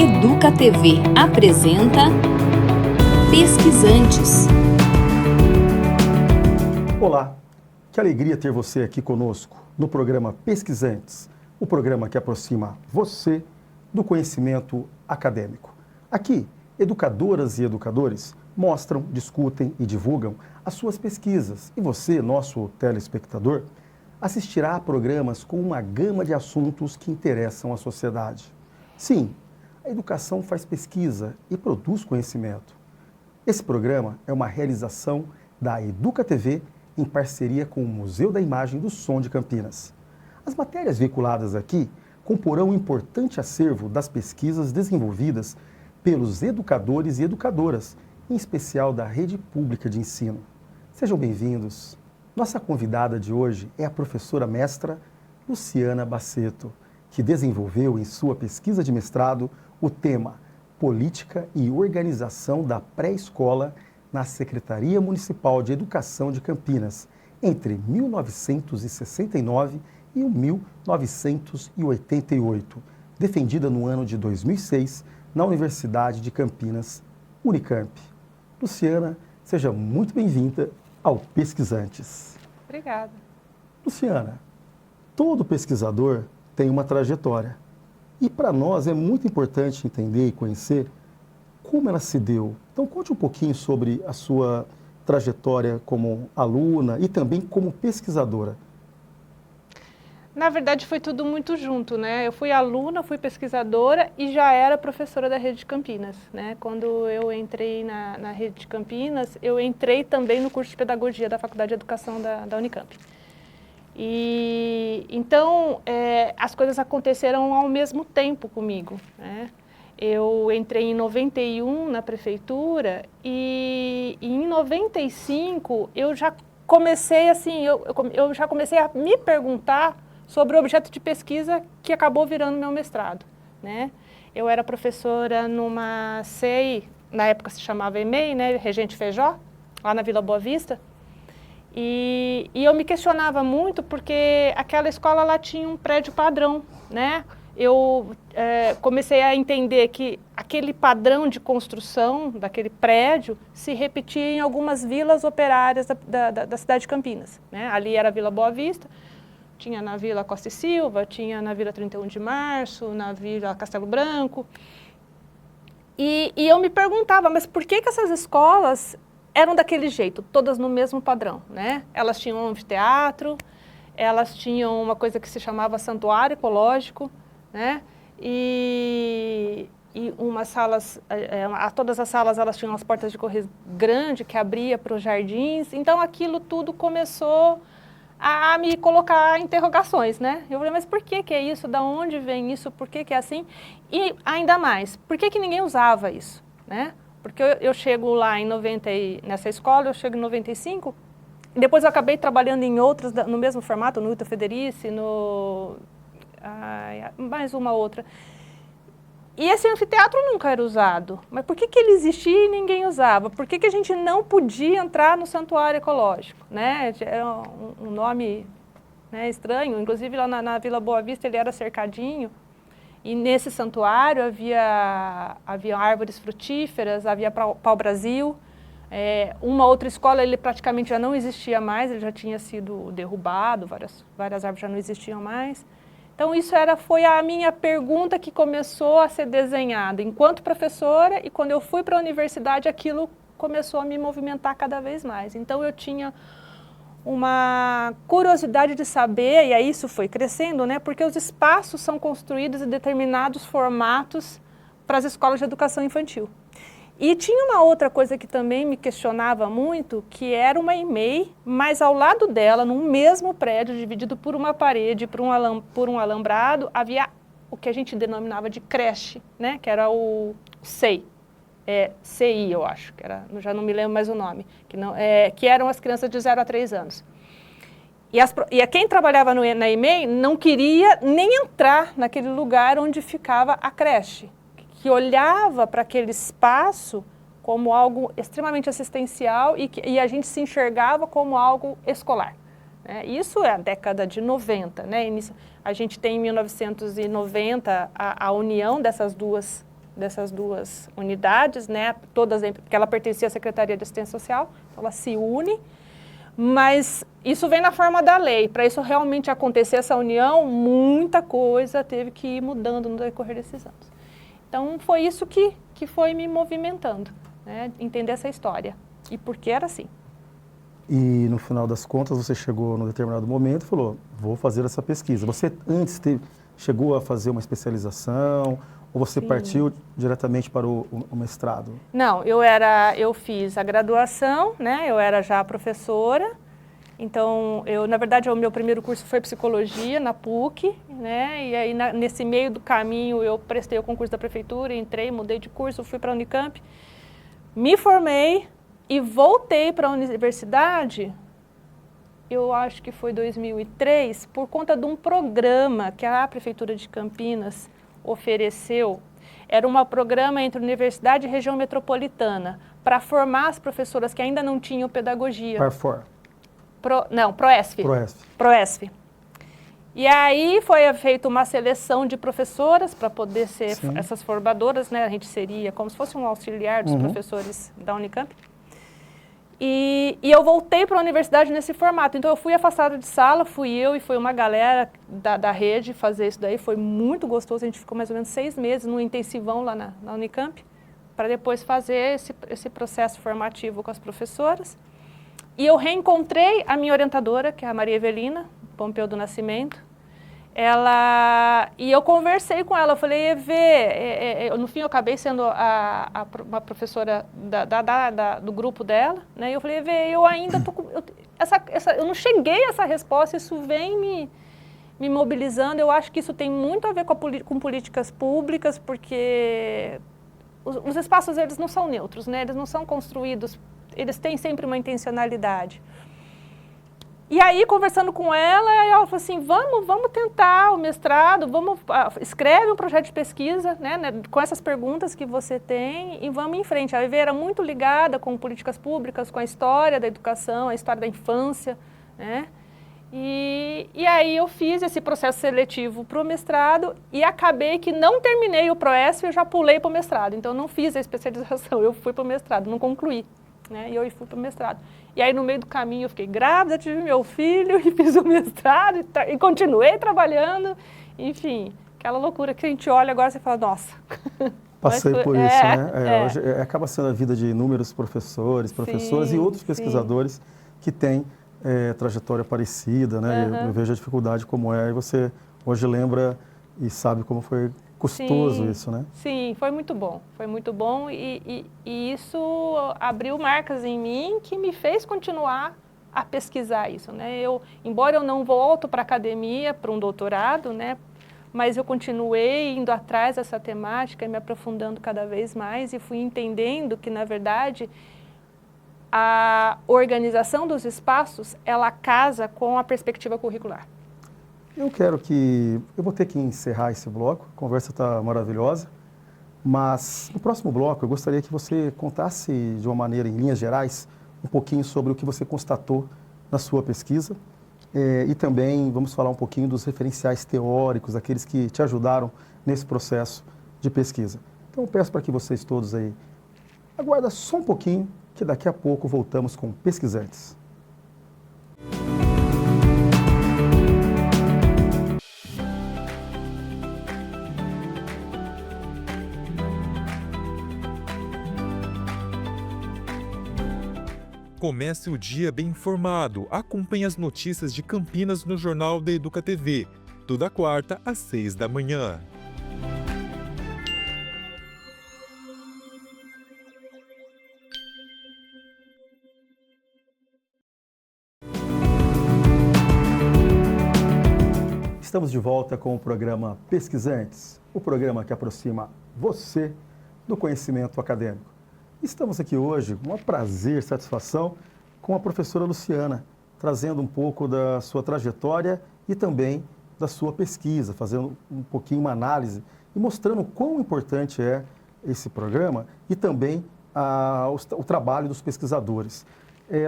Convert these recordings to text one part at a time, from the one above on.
Educa TV apresenta Pesquisantes. Olá, que alegria ter você aqui conosco no programa Pesquisantes, o programa que aproxima você do conhecimento acadêmico. Aqui, educadoras e educadores mostram, discutem e divulgam as suas pesquisas e você, nosso telespectador, assistirá a programas com uma gama de assuntos que interessam a sociedade. Sim, a educação faz pesquisa e produz conhecimento. Esse programa é uma realização da Educa TV em parceria com o Museu da Imagem do Som de Campinas. As matérias veiculadas aqui comporão um importante acervo das pesquisas desenvolvidas pelos educadores e educadoras, em especial da rede pública de ensino. Sejam bem-vindos. Nossa convidada de hoje é a professora mestra Luciana Baceto, que desenvolveu em sua pesquisa de mestrado o tema Política e Organização da Pré-Escola na Secretaria Municipal de Educação de Campinas, entre 1969 e 1988, defendida no ano de 2006 na Universidade de Campinas, Unicamp. Luciana, seja muito bem-vinda ao Pesquisantes. Obrigada. Luciana, todo pesquisador tem uma trajetória. E para nós é muito importante entender e conhecer como ela se deu. Então conte um pouquinho sobre a sua trajetória como aluna e também como pesquisadora. Na verdade foi tudo muito junto, né? Eu fui aluna, fui pesquisadora e já era professora da Rede de Campinas, né? Quando eu entrei na Rede de Campinas, eu entrei também no curso de Pedagogia da Faculdade de Educação da Unicamp. E então as coisas aconteceram ao mesmo tempo comigo, né? Eu entrei em 91 na prefeitura e em 95 eu já comecei assim, eu já comecei a me perguntar sobre o objeto de pesquisa que acabou virando meu mestrado, né? Eu era professora numa CEI, na época se chamava EMEI, né? Regente Feijó, lá na Vila Boa Vista. E eu me questionava muito porque aquela escola lá tinha um prédio padrão, né? Eu comecei a entender que aquele padrão de construção daquele prédio se repetia em algumas vilas operárias da cidade de Campinas, né? Ali era a Vila Boa Vista, tinha na Vila Costa e Silva, tinha na Vila 31 de Março, na Vila Castelo Branco. E eu me perguntava, mas por que essas escolas eram daquele jeito, todas no mesmo padrão, né? Elas tinham um anfiteatro, elas tinham uma coisa que se chamava santuário ecológico, né? E umas salas, todas as salas elas tinham as portas de correr grande que abria para os jardins. Então aquilo tudo começou a me colocar interrogações, né? Eu falei, mas por que é isso? Da onde vem isso? Por que é assim? E ainda mais, por que ninguém usava isso, né? Porque eu chego lá em nessa escola, eu chego em 95, e depois eu acabei trabalhando em outras, no mesmo formato, no Ita Federici, mais uma outra. E esse anfiteatro nunca era usado. Mas por que ele existia e ninguém usava? Por que a gente não podia entrar no santuário ecológico, né? Era um nome, né, estranho, inclusive lá na Vila Boa Vista ele era cercadinho. E nesse santuário havia árvores frutíferas, havia pau-brasil. Uma outra escola ele praticamente já não existia mais, ele já tinha sido derrubado, várias árvores já não existiam mais. Então isso foi a minha pergunta que começou a ser desenhada enquanto professora, e quando eu fui para a universidade aquilo começou a me movimentar cada vez mais. Então eu tinha uma curiosidade de saber, e aí isso foi crescendo, né? Porque os espaços são construídos em determinados formatos para as escolas de educação infantil. E tinha uma outra coisa que também me questionava muito, que era uma EMEI, mas ao lado dela, num mesmo prédio, dividido por uma parede, por um alambrado, havia o que a gente denominava de creche, né? Que era o CEI. CI, eu acho, que era, já não me lembro mais o nome, que eram as crianças de 0 a 3 anos. E quem trabalhava na EMEI não queria nem entrar naquele lugar onde ficava a creche, que olhava para aquele espaço como algo extremamente assistencial e a gente se enxergava como algo escolar, né? Isso é a década de 90, né? A gente tem em 1990 a união dessas duas dessas duas unidades, né? Todas, porque ela pertencia à Secretaria de Assistência Social, então ela se une, mas isso vem na forma da lei. Para isso realmente acontecer essa união, muita coisa teve que ir mudando no decorrer desses anos. Então foi isso que foi me movimentando, né? Entender essa história e por que era assim. E no final das contas você chegou num determinado momento e falou, vou fazer essa pesquisa. Você antes chegou a fazer uma especialização ou você Sim. Partiu diretamente para o mestrado? Não, eu fiz a graduação, né? Eu era já professora. Então, na verdade, o meu primeiro curso foi psicologia na PUC, né? E aí nesse meio do caminho eu prestei o concurso da prefeitura, entrei, mudei de curso, fui para a Unicamp, me formei e voltei para a universidade. Eu acho que foi 2003, por conta de um programa que a Prefeitura de Campinas ofereceu. Era um programa entre Universidade e Região Metropolitana, para formar as professoras que ainda não tinham pedagogia. Parfor. Proesf. Proesf. Proesf. E aí foi feita uma seleção de professoras para poder ser essas formadoras, né? A gente seria como se fosse um auxiliar dos professores da Unicamp. E eu voltei para a universidade nesse formato. Então, eu fui afastada de sala, fui eu e foi uma galera da rede fazer isso daí. Foi muito gostoso. A gente ficou mais ou menos 6 meses num intensivão lá na Unicamp, para depois fazer esse processo formativo com as professoras. E eu reencontrei a minha orientadora, que é a Maria Evelina Pompeu do Nascimento. E eu conversei com ela, eu falei, Evê, no fim eu acabei sendo uma professora do grupo dela, né? E eu falei, Evê, eu ainda tô com, eu não cheguei a essa resposta, isso vem me mobilizando, eu acho que isso tem muito a ver com políticas públicas, porque os espaços, eles não são neutros, né? Eles não são construídos, eles têm sempre uma intencionalidade. E aí, conversando com ela falou assim, vamos tentar o mestrado, escreve um projeto de pesquisa, né, com essas perguntas que você tem e vamos em frente. A Ivê era muito ligada com políticas públicas, com a história da educação, a história da infância, né? E aí eu fiz esse processo seletivo para o mestrado e acabei que não terminei o Proesf e eu já pulei para o mestrado. Então, não fiz a especialização, eu fui para o mestrado, não concluí, né? E eu fui para o mestrado. E aí, no meio do caminho, eu fiquei grávida, tive meu filho e fiz o mestrado e continuei trabalhando. Enfim, aquela loucura que a gente olha agora e fala, nossa. Passei por isso, né? Hoje acaba sendo a vida de inúmeros professores, professoras e outros pesquisadores que têm trajetória parecida, né? Eu vejo a dificuldade como é e você hoje lembra e sabe como foi custoso isso, né? Sim, foi muito bom e isso abriu marcas em mim que me fez continuar a pesquisar isso, né? Embora eu não volto para a academia, para um doutorado, né? Mas eu continuei indo atrás dessa temática e me aprofundando cada vez mais e fui entendendo que, na verdade, a organização dos espaços, ela casa com a perspectiva curricular. Eu vou ter que encerrar esse bloco, a conversa está maravilhosa, mas no próximo bloco eu gostaria que você contasse de uma maneira, em linhas gerais, um pouquinho sobre o que você constatou na sua pesquisa e também vamos falar um pouquinho dos referenciais teóricos, aqueles que te ajudaram nesse processo de pesquisa. Então eu peço para que vocês todos aí aguardem só um pouquinho, que daqui a pouco voltamos com Pesquisantes. Comece o dia bem informado. Acompanhe as notícias de Campinas no Jornal da Educa TV, toda quarta às 6 da manhã. Estamos de volta com o programa Pesquisantes, o programa que aproxima você do conhecimento acadêmico. Estamos aqui hoje, com um prazer, satisfação, com a professora Luciana, trazendo um pouco da sua trajetória e também da sua pesquisa, fazendo um pouquinho uma análise e mostrando o quão importante é esse programa e também o trabalho dos pesquisadores.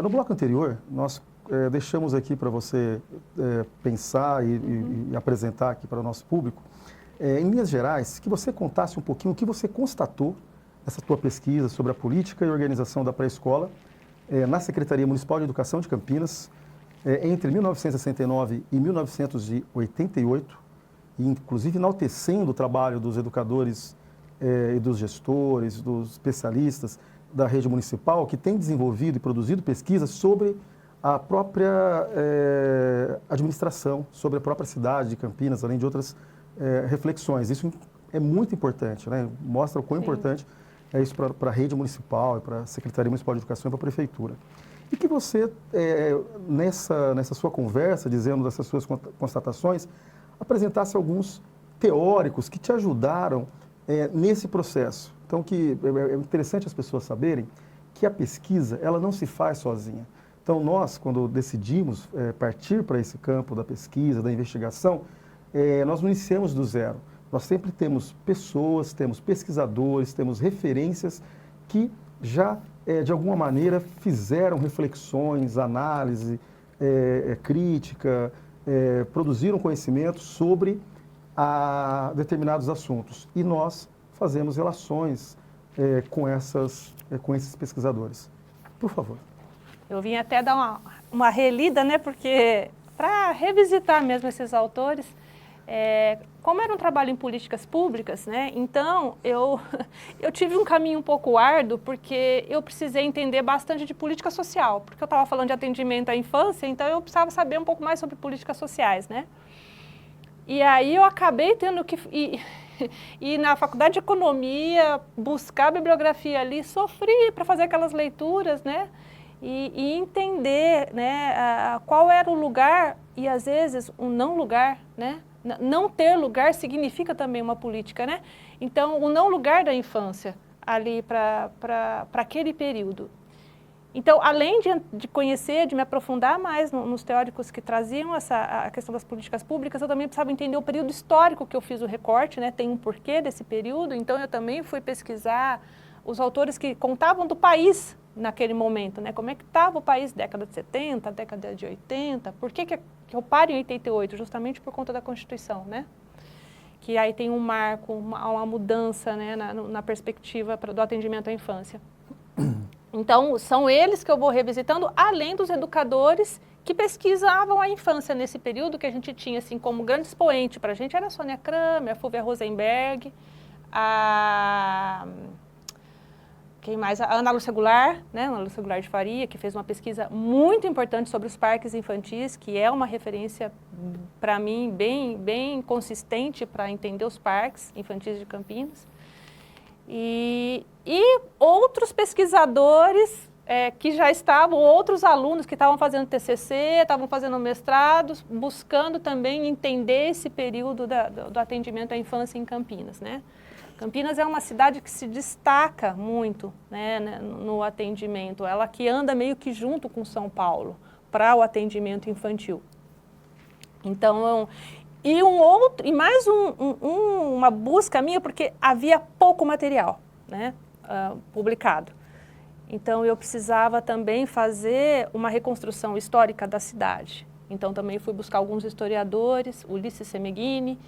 No bloco anterior, nós deixamos aqui para você pensar e apresentar aqui para o nosso público em linhas gerais, que você contasse um pouquinho o que você constatou nessa tua pesquisa sobre a política e organização da pré-escola na Secretaria Municipal de Educação de Campinas entre 1969 e 1988, e inclusive enaltecendo o trabalho dos educadores e dos gestores, dos especialistas da rede municipal que têm desenvolvido e produzido pesquisas sobre a própria administração, sobre a própria cidade de Campinas, além de outras reflexões. Isso é muito importante, né? Mostra o quão importante é isso para a rede municipal, para a Secretaria Municipal de Educação e para a Prefeitura. E que você, nessa sua conversa, dizendo dessas suas constatações, apresentasse alguns teóricos que te ajudaram nesse processo. Então, que é interessante as pessoas saberem que a pesquisa, ela não se faz sozinha. Então, nós, quando decidimos partir para esse campo da pesquisa, da investigação, nós não iniciamos do zero. Nós sempre temos pessoas, temos pesquisadores, temos referências que já, de alguma maneira, fizeram reflexões, análise, crítica, produziram conhecimento sobre determinados assuntos. E nós fazemos relações com esses pesquisadores. Por favor. Eu vim até dar uma relida, né, porque para revisitar mesmo esses autores, como era um trabalho em políticas públicas, né, então eu tive um caminho um pouco árduo, porque eu precisei entender bastante de política social, porque eu estava falando de atendimento à infância, então eu precisava saber um pouco mais sobre políticas sociais, né. E aí eu acabei tendo que ir na faculdade de economia, buscar a bibliografia ali, sofri para fazer aquelas leituras, né, e entender, né, qual era o lugar e às vezes um não lugar, né. Não ter lugar significa também uma política, né? Então, o não lugar da infância ali para aquele período. Então, além de conhecer, de me aprofundar mais nos teóricos que traziam a questão das políticas públicas, eu também precisava entender o período histórico que eu fiz o recorte, né? Tem um porquê desse período, então eu também fui pesquisar os autores que contavam do país naquele momento, né? Como é que estava o país década de 70, década de 80, por que eu paro em 88? Justamente por conta da Constituição, né? Que aí tem um marco, uma mudança, né, na perspectiva do atendimento à infância. Então, são eles que eu vou revisitando, além dos educadores que pesquisavam a infância nesse período, que a gente tinha, assim, como grande expoente para a gente, era a Sônia Kramer, a Fúvia Rosenberg, quem mais? A Ana Lúcia Goulart, né? Ana Lúcia Goulart de Faria, que fez uma pesquisa muito importante sobre os parques infantis, que é uma referência, para mim, bem consistente para entender os parques infantis de Campinas. E outros pesquisadores que já estavam, outros alunos que estavam fazendo TCC, estavam fazendo mestrados, buscando também entender esse período do atendimento à infância em Campinas, né? Campinas é uma cidade que se destaca muito, né, no atendimento, ela que anda meio que junto com São Paulo para o atendimento infantil. Então, e mais uma busca minha, porque havia pouco material, né, publicado. Então, eu precisava também fazer uma reconstrução histórica da cidade. Então, também fui buscar alguns historiadores, Ulisses Semeghini,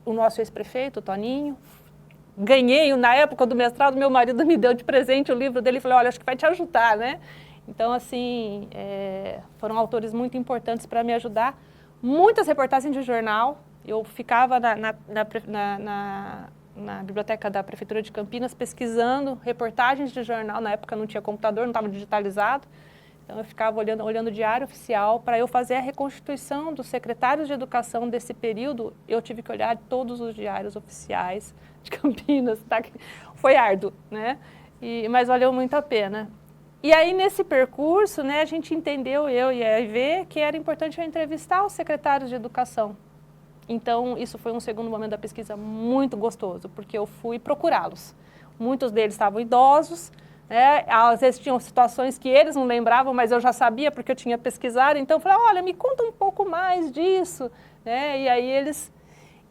o nosso ex-prefeito, Toninho. Ganhei, na época do mestrado, meu marido me deu de presente o livro dele e falou, olha, acho que vai te ajudar, né? Então, assim, foram autores muito importantes para me ajudar. Muitas reportagens de jornal. Eu ficava na biblioteca da Prefeitura de Campinas pesquisando reportagens de jornal. Na época não tinha computador, não estava digitalizado. Então, eu ficava olhando o diário oficial. Para eu fazer a reconstituição dos secretários de educação desse período, eu tive que olhar todos os diários oficiais de Campinas. Tá? Foi árduo, né? Mas valeu muito a pena. E aí, nesse percurso, né, a gente entendeu, eu e a EV, que era importante eu entrevistar os secretários de educação. Então, isso foi um segundo momento da pesquisa muito gostoso, porque eu fui procurá-los. Muitos deles estavam idosos, às vezes tinham situações que eles não lembravam, mas eu já sabia porque eu tinha pesquisado. Então, eu falei, olha, me conta um pouco mais disso. E aí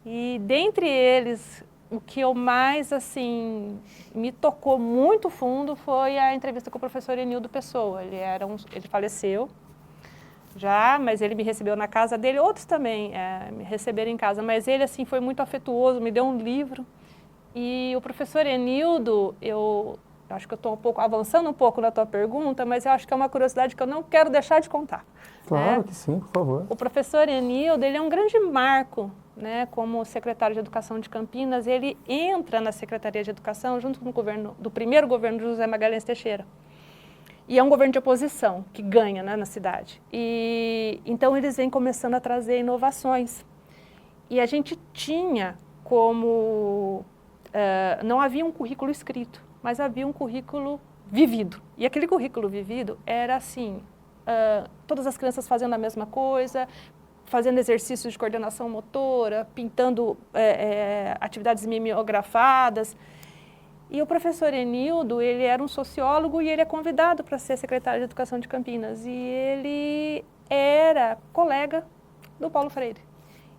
e dentre eles, o que eu mais, assim, me tocou muito fundo foi a entrevista com o professor Enildo Pessoa. Ele faleceu, Já, mas ele me recebeu na casa dele, outros também me receberam em casa, mas ele assim foi muito afetuoso, me deu um livro. E o professor Enildo, eu acho que eu estou avançando um pouco na tua pergunta, mas eu acho que é uma curiosidade que eu não quero deixar de contar. Claro que sim, por favor. O professor Enildo, ele é um grande marco, né, como secretário de Educação de Campinas. Ele entra na Secretaria de Educação junto com o governo, do primeiro governo de José Magalhães Teixeira. E é um governo de oposição, que ganha, né, na cidade. E então eles vêm começando a trazer inovações. E a gente tinha como... não havia um currículo escrito, mas havia um currículo vivido. E aquele currículo vivido era assim, todas as crianças fazendo a mesma coisa, fazendo exercícios de coordenação motora, pintando atividades mimeografadas. E o professor Enildo, ele era um sociólogo e ele é convidado para ser secretário de Educação de Campinas. E ele era colega do Paulo Freire.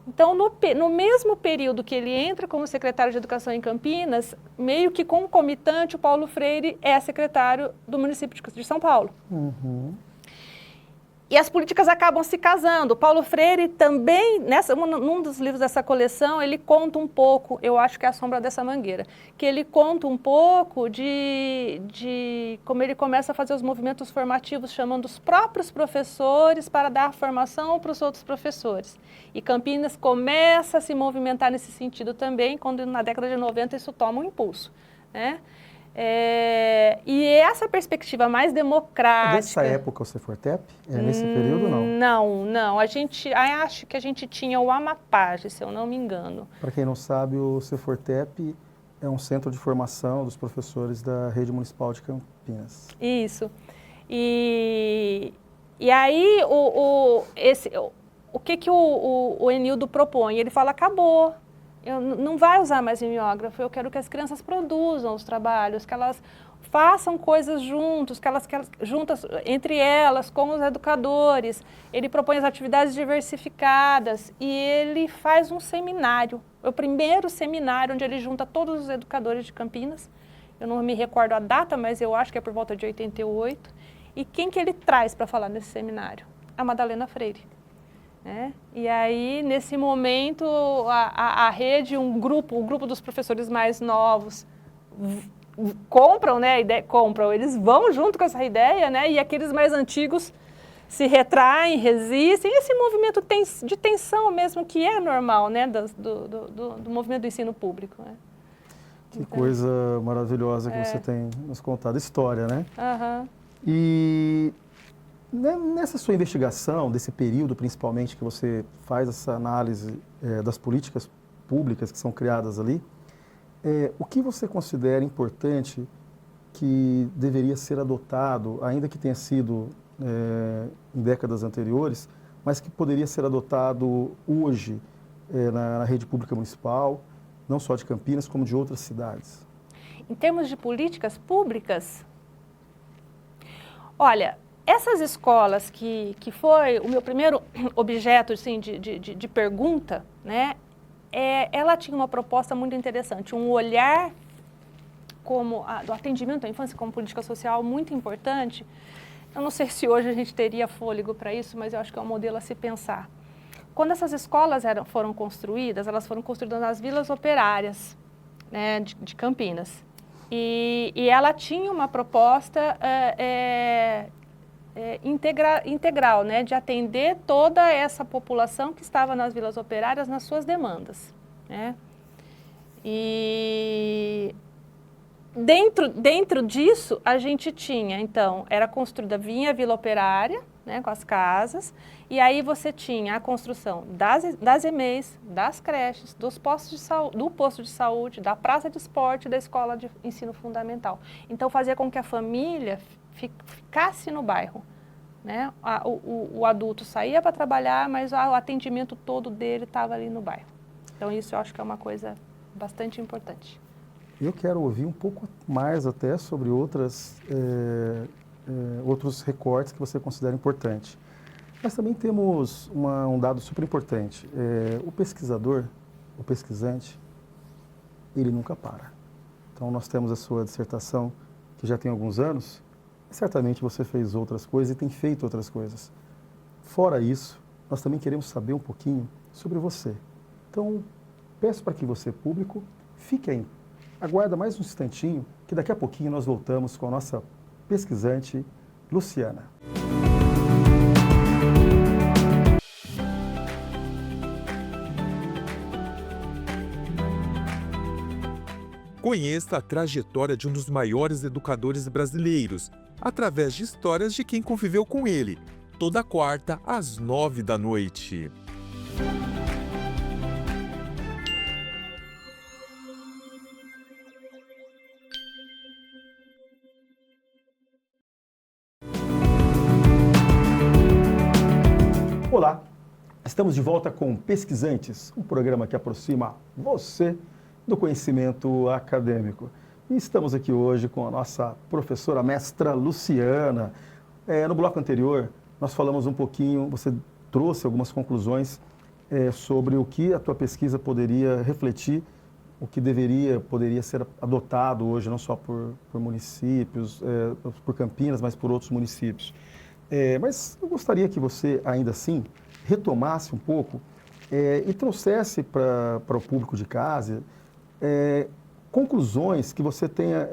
Então, no mesmo período que ele entra como secretário de Educação em Campinas, meio que concomitante, o Paulo Freire é secretário do município de São Paulo. Uhum. E as políticas acabam se casando. O Paulo Freire também, num dos livros dessa coleção, ele conta um pouco, eu acho que é A Sombra dessa Mangueira, que ele conta um pouco de como ele começa a fazer os movimentos formativos, chamando os próprios professores para dar formação para os outros professores. E Campinas começa a se movimentar nesse sentido também, quando na década de 90 isso toma um impulso, né? E essa perspectiva mais democrática... Nessa época o Cefortep? Nesse período, não? Não. Acho que a gente tinha o Amapage, se eu não me engano. Para quem não sabe, o Cefortep é um centro de formação dos professores da Rede Municipal de Campinas. Isso. E aí, o que o Enildo propõe? Ele fala, acabou. Não vai usar mais mimeógrafo, eu quero que as crianças produzam os trabalhos, que elas façam coisas juntos, juntas entre elas, com os educadores. Ele propõe as atividades diversificadas e ele faz um seminário, o primeiro seminário onde ele junta todos os educadores de Campinas. Eu não me recordo a data, mas eu acho que é por volta de 88. E quem que ele traz para falar nesse seminário? A Madalena Freire. E aí, nesse momento, a rede, o grupo dos professores mais novos compram, né, a ideia, eles vão junto com essa ideia, né, e aqueles mais antigos se retraem, resistem, esse movimento de tensão mesmo, que é normal, né, do movimento do ensino público. Né? Que coisa maravilhosa que você tem nos contado, história, né? Uhum. E... nessa sua investigação, desse período principalmente que você faz essa análise das políticas públicas que são criadas ali, o que você considera importante que deveria ser adotado, ainda que tenha sido em décadas anteriores, mas que poderia ser adotado hoje na rede pública municipal, não só de Campinas, como de outras cidades? Em termos de políticas públicas, olha... Essas escolas que foi o meu primeiro objeto assim, de pergunta, né, ela tinha uma proposta muito interessante, um olhar do atendimento à infância como política social muito importante. Eu não sei se hoje a gente teria fôlego para isso, mas eu acho que é um modelo a se pensar. Quando essas escolas foram construídas, elas foram construídas nas vilas operárias, né, de Campinas. E ela tinha uma proposta... integral, né, de atender toda essa população que estava nas vilas operárias nas suas demandas, né? E dentro disso a gente tinha, então, vinha a vila operária, né, com as casas, e aí você tinha a construção das EMEIs, das creches, do posto de saúde, da praça de esporte, da escola de ensino fundamental. Então fazia com que a família ficasse no bairro, né? O adulto saía para trabalhar, mas o atendimento todo dele estava ali no bairro. Então isso eu acho que é uma coisa bastante importante. Eu quero ouvir um pouco mais até sobre outros recortes que você considera importante. Mas também temos um dado super importante. O pesquisador, o pesquisante, ele nunca para. Então nós temos a sua dissertação, que já tem alguns anos. Certamente você fez outras coisas e tem feito outras coisas. Fora isso, nós também queremos saber um pouquinho sobre você. Então, peço para que você, público, fique aí. Aguarda mais um instantinho, que daqui a pouquinho nós voltamos com a nossa pesquisante, Luciana. Conheça a trajetória de um dos maiores educadores brasileiros, através de histórias de quem conviveu com ele, toda quarta às 9 da noite. Olá, estamos de volta com Pesquisantes, um programa que aproxima você do conhecimento acadêmico. E estamos aqui hoje com a nossa professora mestra Luciana. No bloco anterior, nós falamos um pouquinho, você trouxe algumas conclusões sobre o que a tua pesquisa poderia refletir, o que poderia ser adotado hoje, não só por municípios, por Campinas, mas por outros municípios. Mas eu gostaria que você, ainda assim, retomasse um pouco e trouxesse para o público de casa conclusões que você tenha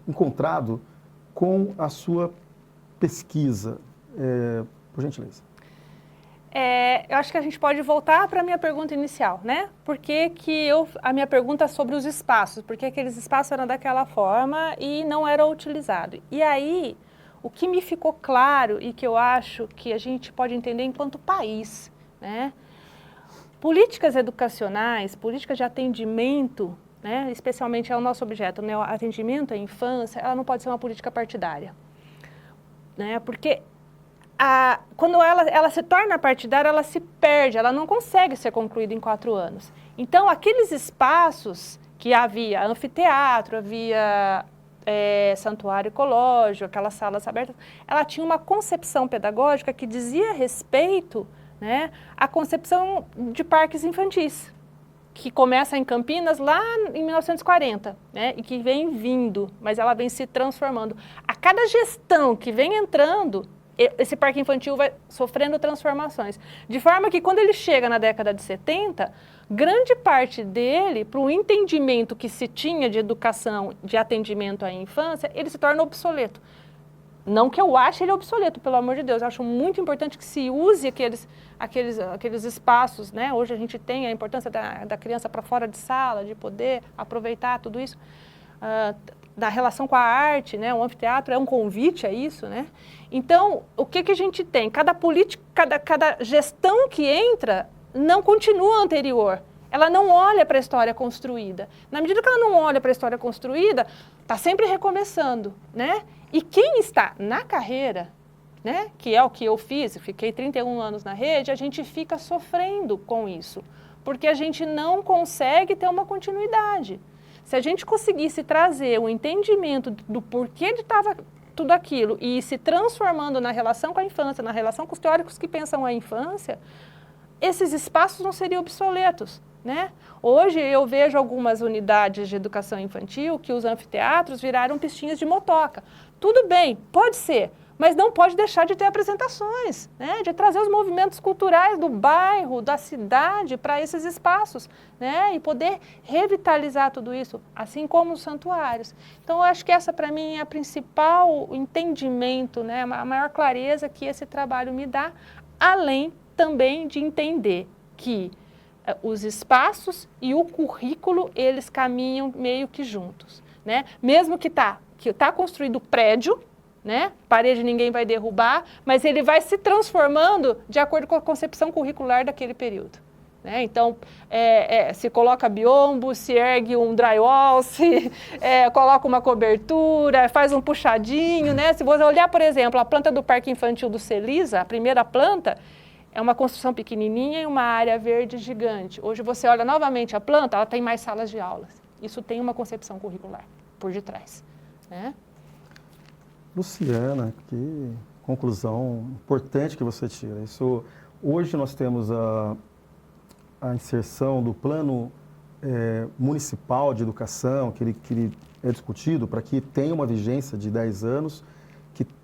encontrado com a sua pesquisa, por gentileza. Eu acho que a gente pode voltar para a minha pergunta inicial, né? Por que a minha pergunta sobre os espaços, porque aqueles espaços eram daquela forma e não eram utilizados. E aí, o que me ficou claro e que eu acho que a gente pode entender enquanto país, né? Políticas educacionais, políticas de atendimento, né, especialmente é o nosso objeto, né, o atendimento à infância, ela não pode ser uma política partidária. Né, porque quando ela se torna partidária, ela se perde, ela não consegue ser concluída em 4 anos. Então, aqueles espaços que havia anfiteatro, havia santuário ecológico, aquelas salas abertas, ela tinha uma concepção pedagógica que dizia respeito, né, à concepção de parques infantis, que começa em Campinas lá em 1940, né, e que vem vindo, mas ela vem se transformando. A cada gestão que vem entrando, esse parque infantil vai sofrendo transformações. De forma que quando ele chega na década de 70, grande parte dele, para o entendimento que se tinha de educação, de atendimento à infância, ele se torna obsoleto. Não que eu ache ele obsoleto, pelo amor de Deus, eu acho muito importante que se use aqueles espaços, né? Hoje a gente tem a importância da criança para fora de sala, de poder aproveitar tudo isso, da relação com a arte, né? O anfiteatro é um convite a isso, né? Então, o que a gente tem? Cada política, cada gestão que entra não continua anterior. Ela não olha para a história construída. Na medida que ela não olha para a história construída, está sempre recomeçando, né? E quem está na carreira, né, que é o que eu fiz, eu fiquei 31 anos na rede, a gente fica sofrendo com isso, porque a gente não consegue ter uma continuidade. Se a gente conseguisse trazer o entendimento do porquê estava tudo aquilo e ir se transformando na relação com a infância, na relação com os teóricos que pensam a infância, esses espaços não seriam obsoletos, né? Hoje eu vejo algumas unidades de educação infantil que os anfiteatros viraram pistinhas de motoca. Tudo bem, pode ser, mas não pode deixar de ter apresentações, né? De trazer os movimentos culturais do bairro, da cidade para esses espaços, né? E poder revitalizar tudo isso, assim como os santuários. Então, eu acho que essa, para mim, é a principal entendimento, né? A maior clareza que esse trabalho me dá, além também de entender que os espaços e o currículo, eles caminham meio que juntos, né? Mesmo que tá construído prédio, né? Parede ninguém vai derrubar, mas ele vai se transformando de acordo com a concepção curricular daquele período. Né? Então, se coloca biombo, se ergue um drywall, se coloca uma cobertura, faz um puxadinho. Né? Se você olhar, por exemplo, a planta do Parque Infantil do Celisa, a primeira planta, é uma construção pequenininha e uma área verde gigante. Hoje você olha novamente a planta, ela tem mais salas de aulas. Isso tem uma concepção curricular por detrás. Né? Luciana, que conclusão importante que você tira. Hoje nós temos a inserção do plano municipal de educação, que ele é discutido para que tenha uma vigência de 10 anos,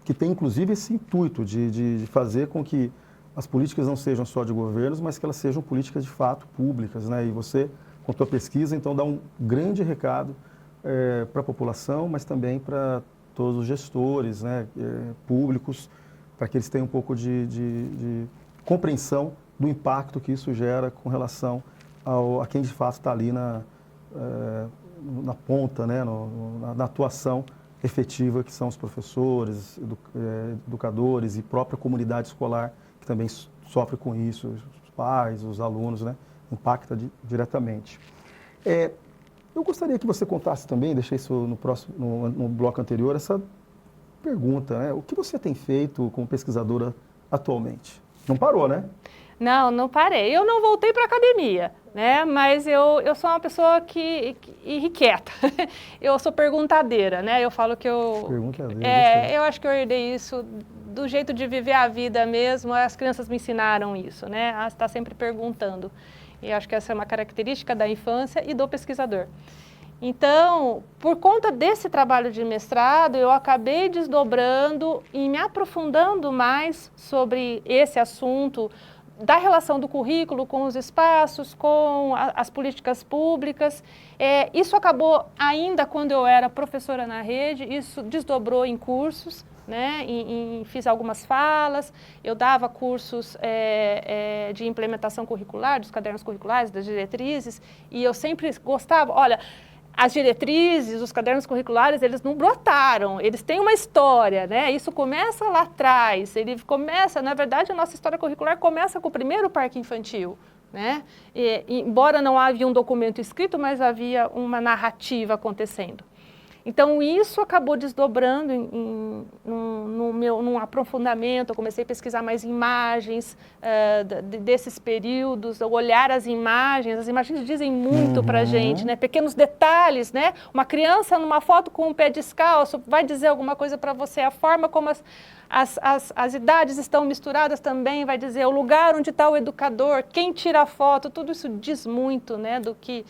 que tem inclusive esse intuito de fazer com que as políticas não sejam só de governos, mas que elas sejam políticas de fato públicas, né? E você, com a tua pesquisa, então dá um grande recado para a população, mas também para todos os gestores, né, públicos, para que eles tenham um pouco de compreensão do impacto que isso gera com relação a quem de fato está ali na ponta, né, na atuação efetiva, que são os professores, educadores e própria comunidade escolar, que também sofre com isso, os pais, os alunos, né, impacta diretamente. Eu gostaria que você contasse também, deixei isso no bloco anterior, essa pergunta, né? O que você tem feito como pesquisadora atualmente? Não parou, né? Não parei. Eu não voltei para a academia, né? Mas eu sou uma pessoa irrequieta. Eu sou perguntadeira, né? Eu falo que eu acho que eu herdei isso do jeito de viver a vida mesmo. As crianças me ensinaram isso, né? A estar sempre perguntando. E acho que essa é uma característica da infância e do pesquisador. Então, por conta desse trabalho de mestrado, eu acabei desdobrando e me aprofundando mais sobre esse assunto da relação do currículo com os espaços, com as políticas públicas. Isso acabou ainda quando eu era professora na rede, isso desdobrou em cursos, né? Fiz algumas falas, eu dava cursos de implementação curricular, dos cadernos curriculares, das diretrizes, e eu sempre gostava, olha, as diretrizes, os cadernos curriculares, eles não brotaram, eles têm uma história, né? Isso começa lá atrás, na verdade, a nossa história curricular começa com o primeiro parque infantil, né? Embora não havia um documento escrito, mas havia uma narrativa acontecendo. Então, isso acabou desdobrando num aprofundamento. Eu comecei a pesquisar mais imagens desses períodos, olhar as imagens dizem muito para a gente, né? Pequenos detalhes, né? Uma criança numa foto com um pé descalço vai dizer alguma coisa para você, a forma como as idades estão misturadas também vai dizer, o lugar onde está o educador, quem tira a foto, tudo isso diz muito, né? Do que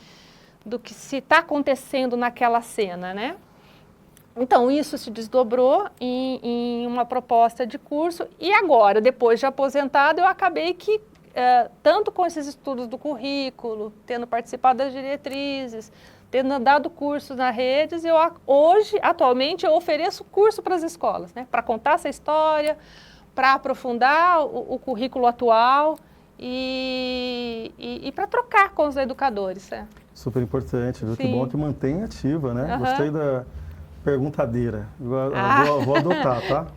se está acontecendo naquela cena, né? Então, isso se desdobrou em uma proposta de curso e agora, depois de aposentada, eu acabei que, tanto com esses estudos do currículo, tendo participado das diretrizes, tendo dado cursos na redes, atualmente, eu ofereço curso para as escolas, né? Para contar essa história, para aprofundar o currículo atual e para trocar com os educadores, né? Super importante, viu? Sim. Que bom que mantém ativa, né? Gostei da perguntadeira. Vou adotar, tá?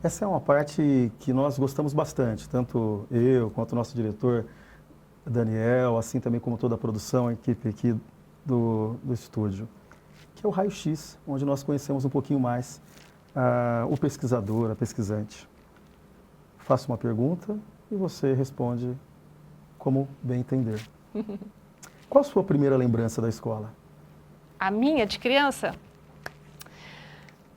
Essa é uma parte que nós gostamos bastante, tanto eu quanto o nosso diretor Daniel, assim também como toda a produção, a equipe aqui do estúdio, que é o raio-x, onde nós conhecemos um pouquinho mais o pesquisador, a pesquisante. Faço uma pergunta e você responde como bem entender. Qual a sua primeira lembrança da escola? A minha, de criança?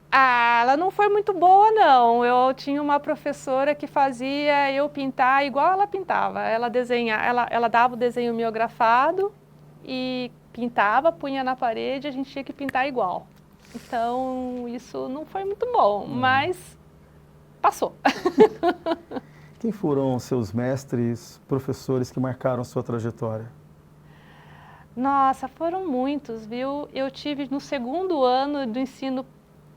Ela não foi muito boa, não. Eu tinha uma professora que fazia eu pintar igual ela pintava. Ela dava o desenho miografado e pintava, punha na parede, a gente tinha que pintar igual. Então, isso não foi muito bom, mas passou. Quem foram seus mestres, professores que marcaram sua trajetória? Nossa, foram muitos, viu? Eu tive no segundo ano do ensino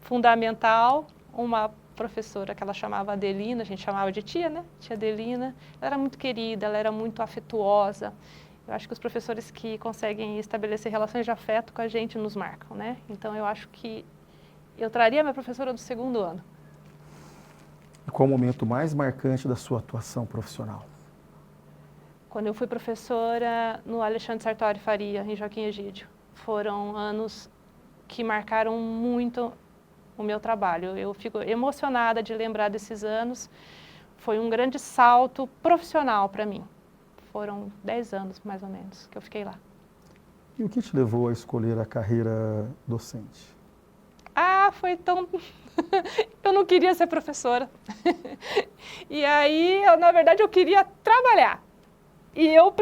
fundamental uma professora que ela chamava Adelina, a gente chamava de tia, né? Tia Adelina. Ela era muito querida, ela era muito afetuosa. Eu acho que os professores que conseguem estabelecer relações de afeto com a gente nos marcam, né? Então, eu acho que eu traria a minha professora do segundo ano. E qual o momento mais marcante da sua atuação profissional? Quando eu fui professora no Alexandre Sartori Faria, em Joaquim Egídio. Foram anos que marcaram muito o meu trabalho. Eu fico emocionada de lembrar desses anos. Foi um grande salto profissional para mim. Foram 10 anos, mais ou menos, que eu fiquei lá. E o que te levou a escolher a carreira docente? Foi tão... Eu não queria ser professora. E aí, na verdade, eu queria trabalhar. E eu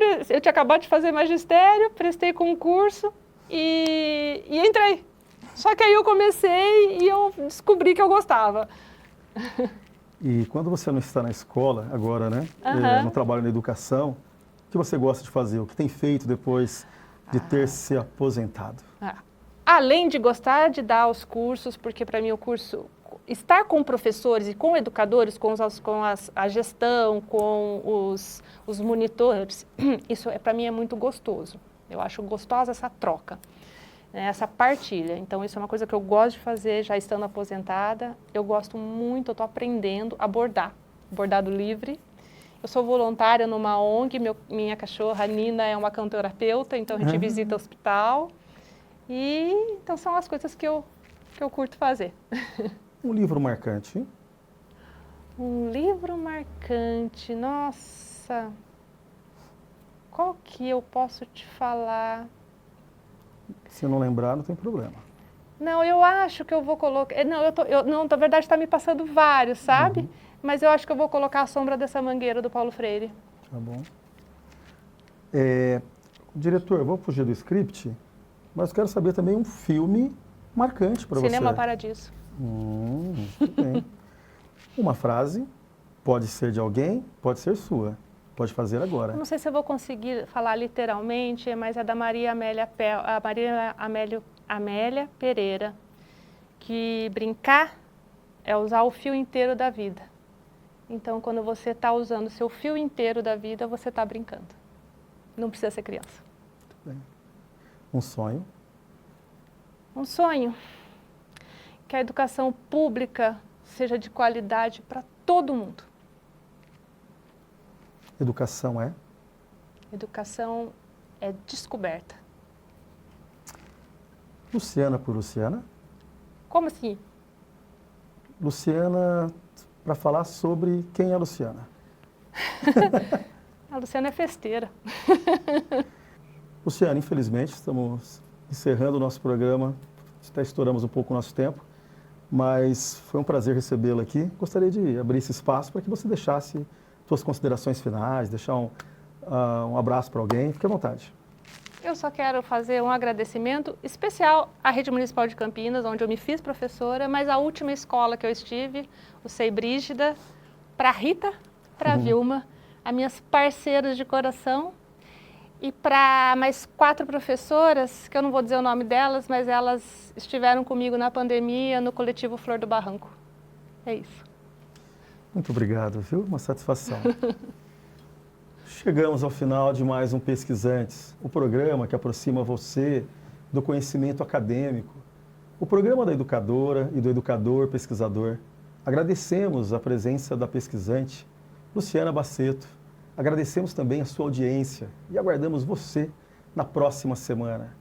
tinha acabado de fazer magistério, prestei concurso e entrei. Só que aí eu comecei e eu descobri que eu gostava. E quando você não está na escola, agora, né? Aham. No trabalho na educação, o que você gosta de fazer? O que tem feito depois de ter se aposentado? Além de gostar de dar os cursos, porque para mim o curso, estar com professores e com educadores, a gestão, com os monitores, isso para mim é muito gostoso. Eu acho gostosa essa troca, né, essa partilha. Então isso é uma coisa que eu gosto de fazer já estando aposentada. Eu gosto muito, eu estou aprendendo a bordar, bordado livre. Eu sou voluntária numa ONG, minha cachorra Nina é uma cantoterapeuta, então a gente visita o hospital. E então são as coisas que eu curto fazer. Um livro marcante? Um livro marcante, nossa, qual que eu posso te falar? Se não lembrar, não tem problema. Não, eu acho que eu vou colocar, não, na verdade está me passando vários, sabe? Mas eu acho que eu vou colocar A Sombra dessa Mangueira, do Paulo Freire. Tá bom. Diretor, vou fugir do script, mas quero saber também um filme marcante para você. Cinema Paradiso. Muito bem. Uma frase, pode ser de alguém, pode ser sua. Pode fazer agora. Eu não sei se eu vou conseguir falar literalmente, mas é da Maria Amélia Pereira, que brincar é usar o fio inteiro da vida. Então, quando você está usando o seu fio inteiro da vida, você está brincando. Não precisa ser criança. Muito bem. Um sonho? Um sonho que a educação pública seja de qualidade para todo mundo. Educação é? Educação é descoberta. Luciana por Luciana? Como assim? Luciana, para falar sobre quem é a Luciana. A Luciana é festeira. Luciana, infelizmente, estamos encerrando o nosso programa. Até estouramos um pouco o nosso tempo, mas foi um prazer recebê-la aqui. Gostaria de abrir esse espaço para que você deixasse suas considerações finais, deixar um abraço para alguém. Fique à vontade. Eu só quero fazer um agradecimento especial à Rede Municipal de Campinas, onde eu me fiz professora, mas a última escola que eu estive, o Sei Brígida, para a Rita, para a Vilma, as minhas parceiras de coração, e para mais 4 professoras, que eu não vou dizer o nome delas, mas elas estiveram comigo na pandemia, no coletivo Flor do Barranco. É isso. Muito obrigado, viu? Uma satisfação. Chegamos ao final de mais um Pesquisantes, o programa que aproxima você do conhecimento acadêmico, o programa da educadora e do educador pesquisador. Agradecemos a presença da pesquisante, Luciana Baceto. Agradecemos também a sua audiência e aguardamos você na próxima semana.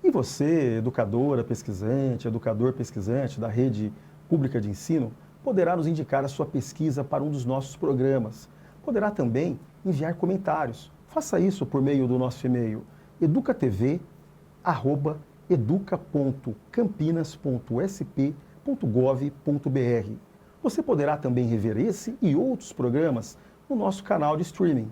E você, educadora pesquisante, educador pesquisante da Rede Pública de Ensino, poderá nos indicar a sua pesquisa para um dos nossos programas. Poderá também enviar comentários. Faça isso por meio do nosso e-mail educatv@educa.campinas.sp.gov.br. Você poderá também rever esse e outros programas no nosso canal de streaming,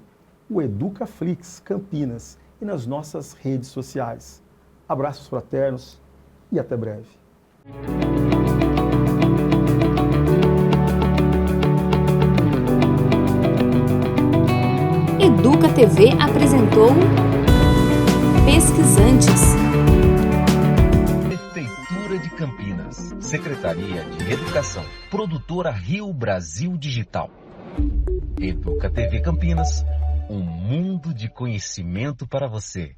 o EducaFlix Campinas, e nas nossas redes sociais. Abraços fraternos e até breve. Educa TV apresentou Pesquisantes. Prefeitura de Campinas, Secretaria de Educação, Produtora Rio Brasil Digital. Educa TV Campinas, um mundo de conhecimento para você.